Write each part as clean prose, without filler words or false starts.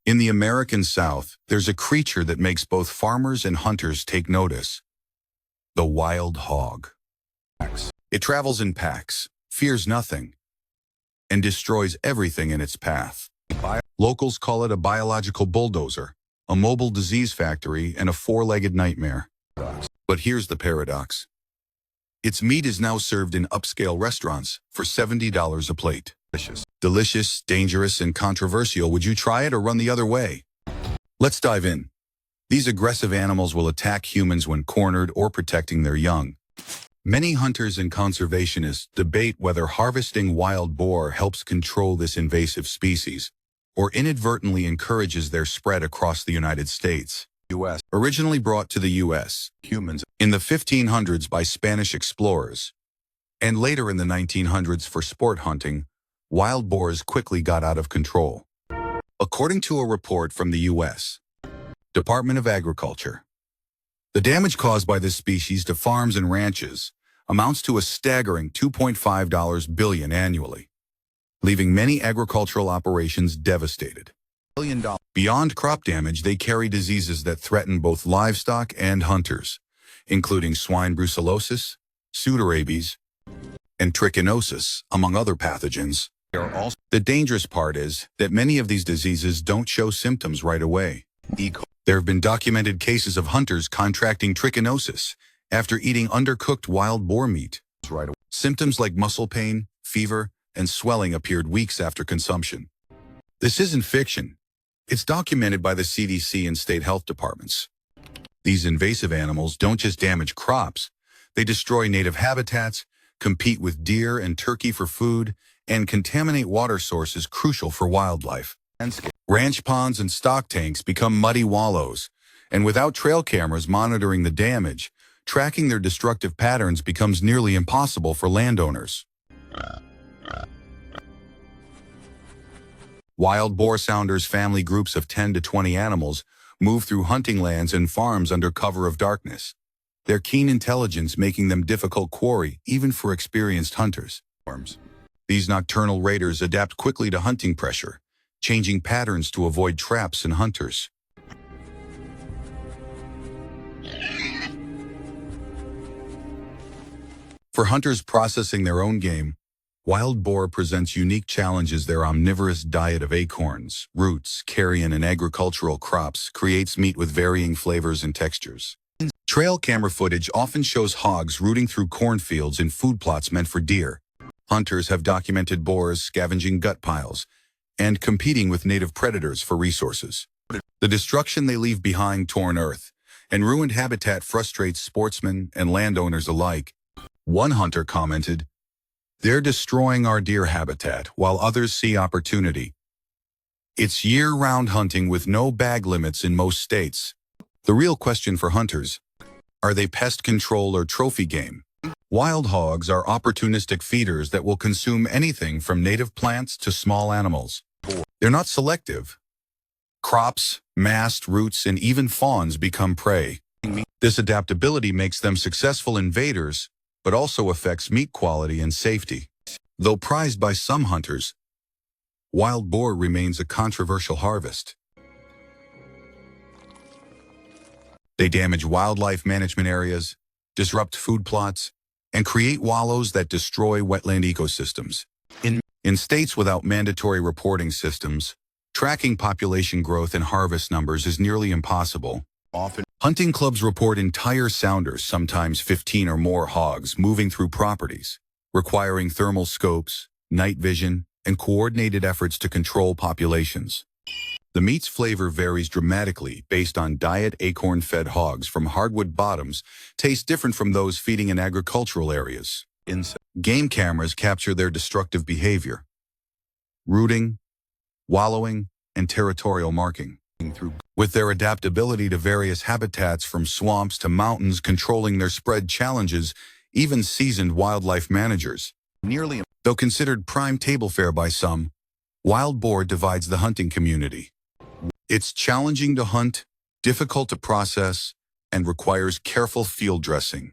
In the American South, there's a creature that makes both farmers and hunters take notice: the wild hog. It travels in packs, fears nothing, and destroys everything in its path. Locals call it a biological bulldozer, a mobile disease factory, and a four-legged nightmare. But here's the paradox. Its meat is now served in upscale restaurants for $70 a plate. Delicious, dangerous, and controversial. Would you try it or run the other way? Let's dive in. These aggressive animals will attack humans when cornered or protecting their young. Many hunters and conservationists debate whether harvesting wild boar helps control this invasive species or inadvertently encourages their spread across the United States. Originally brought to the U.S. humans in the 1500s by Spanish explorers, and later in the 1900s for sport hunting, wild boars quickly got out of control. According to a report from the U.S. Department of Agriculture, the damage caused by this species to farms and ranches amounts to a staggering $2.5 billion annually, leaving many agricultural operations devastated. Beyond crop damage, they carry diseases that threaten both livestock and hunters, including swine brucellosis, pseudorabies, and trichinosis, among other pathogens. The dangerous part is that many of these diseases don't show symptoms right away. There have been documented cases of hunters contracting trichinosis after eating undercooked wild boar meat. Symptoms like muscle pain, fever, and swelling appeared weeks after consumption. This isn't fiction. It's documented by the CDC and state health departments. These invasive animals don't just damage crops, they destroy native habitats, compete with deer and turkey for food, and contaminate water sources crucial for wildlife. Ranch ponds and stock tanks become muddy wallows, and without trail cameras monitoring the damage, tracking their destructive patterns becomes nearly impossible for landowners. Wild boar sounders, family groups of 10 to 20 animals, move through hunting lands and farms under cover of darkness, their keen intelligence making them difficult quarry even for experienced hunters. These nocturnal raiders adapt quickly to hunting pressure, changing patterns to avoid traps and hunters. For hunters processing their own game, wild boar presents unique challenges. Their omnivorous diet of acorns, roots, carrion, and agricultural crops creates meat with varying flavors and textures. Trail camera footage often shows hogs rooting through cornfields in food plots meant for deer. Hunters have documented boars scavenging gut piles and competing with native predators for resources. The destruction they leave behind, torn earth and ruined habitat, frustrates sportsmen and landowners alike. One hunter commented, "They're destroying our deer habitat," while others see opportunity. It's year-round hunting with no bag limits in most states. The real question for hunters: are they pest control or trophy game? Wild hogs are opportunistic feeders that will consume anything from native plants to small animals. They're not selective. Crops, mast, roots, and even fawns become prey. This adaptability makes them successful invaders, but also affects meat quality and safety. Though prized by some hunters, wild boar remains a controversial harvest. They damage wildlife management areas, disrupt food plots, and create wallows that destroy wetland ecosystems. In states without mandatory reporting systems, tracking population growth and harvest numbers is nearly impossible. Hunting clubs report entire sounders, sometimes 15 or more hogs, moving through properties, requiring thermal scopes, night vision, and coordinated efforts to control populations. The meat's flavor varies dramatically based on diet. Acorn-fed hogs from hardwood bottoms taste different from those feeding in agricultural areas. Game cameras capture their destructive behavior: rooting, wallowing, and territorial marking. With their adaptability to various habitats from swamps to mountains, controlling their spread challenges even seasoned wildlife managers. Though considered prime table fare by some, wild boar divides the hunting community. It's challenging to hunt, difficult to process, and requires careful field dressing.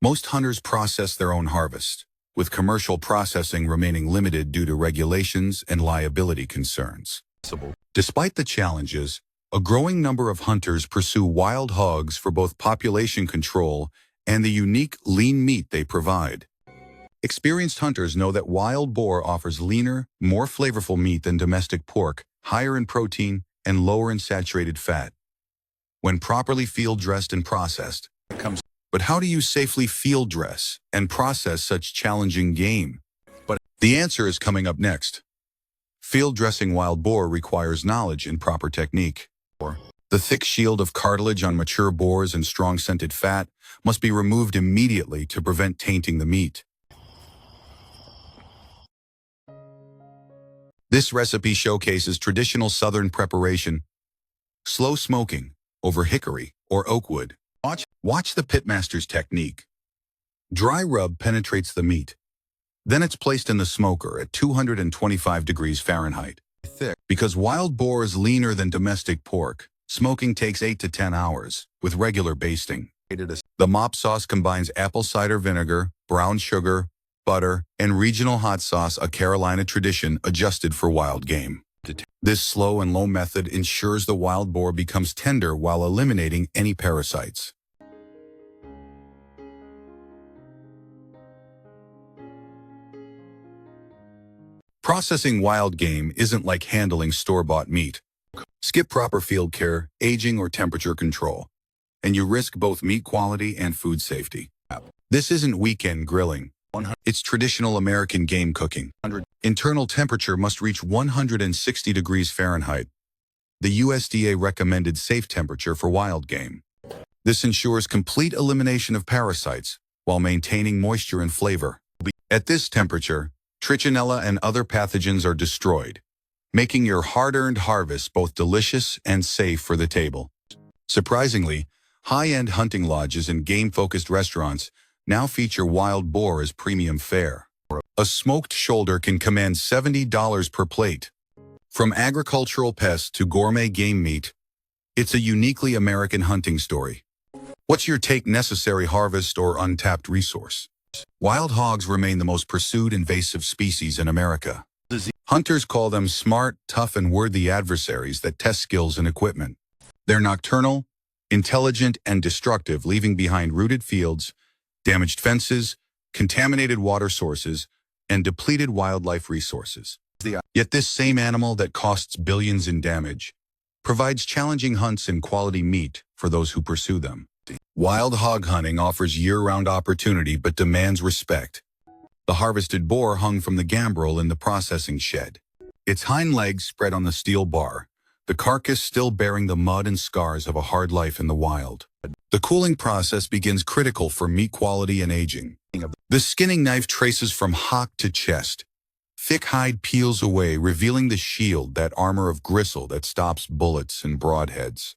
Most hunters process their own harvest, with commercial processing remaining limited due to regulations and liability concerns. Despite the challenges, a growing number of hunters pursue wild hogs for both population control and the unique lean meat they provide. Experienced hunters know that wild boar offers leaner, more flavorful meat than domestic pork, higher in protein and lower in saturated fat. When properly field dressed and processed, but how do you safely field dress and process such challenging game? The answer is coming up next. Field dressing wild boar requires knowledge and proper technique. The thick shield of cartilage on mature boars and strong scented fat must be removed immediately to prevent tainting the meat. This recipe showcases traditional Southern preparation, slow smoking over hickory or oak wood. Watch the pitmaster's technique. Dry rub penetrates the meat. Then it's placed in the smoker at 225 degrees Fahrenheit. Because wild boar is leaner than domestic pork, smoking takes 8 to 10 hours, with regular basting. The mop sauce combines apple cider vinegar, brown sugar, butter, and regional hot sauce, a Carolina tradition adjusted for wild game. This slow and low method ensures the wild boar becomes tender while eliminating any parasites. Processing wild game isn't like handling store-bought meat. Skip proper field care, aging, or temperature control, and you risk both meat quality and food safety. This isn't weekend grilling. It's traditional American game cooking. Internal temperature must reach 160 degrees Fahrenheit, the USDA recommended safe temperature for wild game. This ensures complete elimination of parasites while maintaining moisture and flavor. At this temperature, Trichinella and other pathogens are destroyed, making your hard-earned harvest both delicious and safe for the table. Surprisingly, high-end hunting lodges and game-focused restaurants now feature wild boar as premium fare. A smoked shoulder can command $70 per plate. From agricultural pests to gourmet game meat, it's a uniquely American hunting story. What's your take? Necessary harvest or untapped resource? Wild hogs remain the most pursued invasive species in America. Hunters call them smart, tough, and worthy adversaries that test skills and equipment. They're nocturnal, intelligent, and destructive, leaving behind rooted fields, damaged fences, contaminated water sources, and depleted wildlife resources. Yet this same animal that costs billions in damage provides challenging hunts and quality meat for those who pursue them. Wild hog hunting offers year-round opportunity but demands respect. The harvested boar hung from the gambrel in the processing shed, its hind legs spread on the steel bar, the carcass still bearing the mud and scars of a hard life in the wild. The cooling process begins critical for meat quality and aging. The skinning knife traces from hock to chest. Thick hide peels away, revealing the shield, that armor of gristle that stops bullets and broadheads.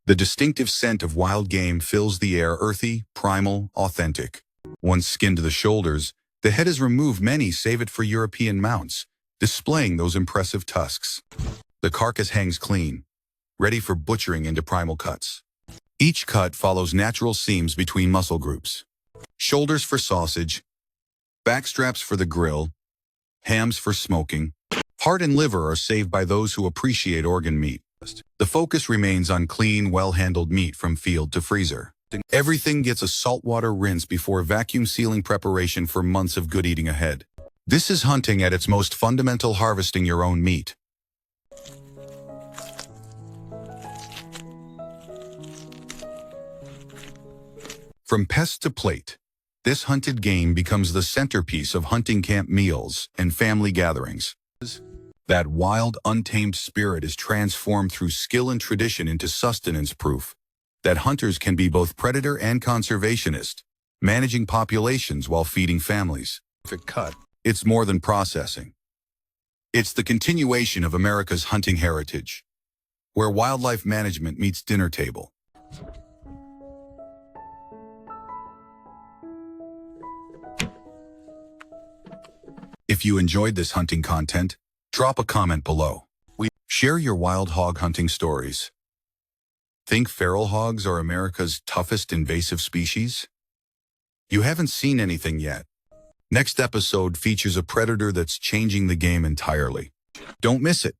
The distinctive scent of wild game fills the air, earthy, primal, authentic. Once skinned to the shoulders, the head is removed. Many save it for European mounts, displaying those impressive tusks. The carcass hangs clean, ready for butchering into primal cuts. Each cut follows natural seams between muscle groups. Shoulders for sausage, backstraps for the grill, hams for smoking. Heart and liver are saved by those who appreciate organ meat. The focus remains on clean, well-handled meat from field to freezer. Everything gets a saltwater rinse before vacuum sealing preparation for months of good eating ahead. This is hunting at its most fundamental, harvesting your own meat. From pest to plate, this hunted game becomes the centerpiece of hunting camp meals and family gatherings. That wild, untamed spirit is transformed through skill and tradition into sustenance, proof that hunters can be both predator and conservationist, managing populations while feeding families. It's more than processing. It's the continuation of America's hunting heritage, where wildlife management meets dinner table. If you enjoyed this hunting content, drop a comment below. Share your wild hog hunting stories. Think feral hogs are America's toughest invasive species? You haven't seen anything yet. Next episode features a predator that's changing the game entirely. Don't miss it.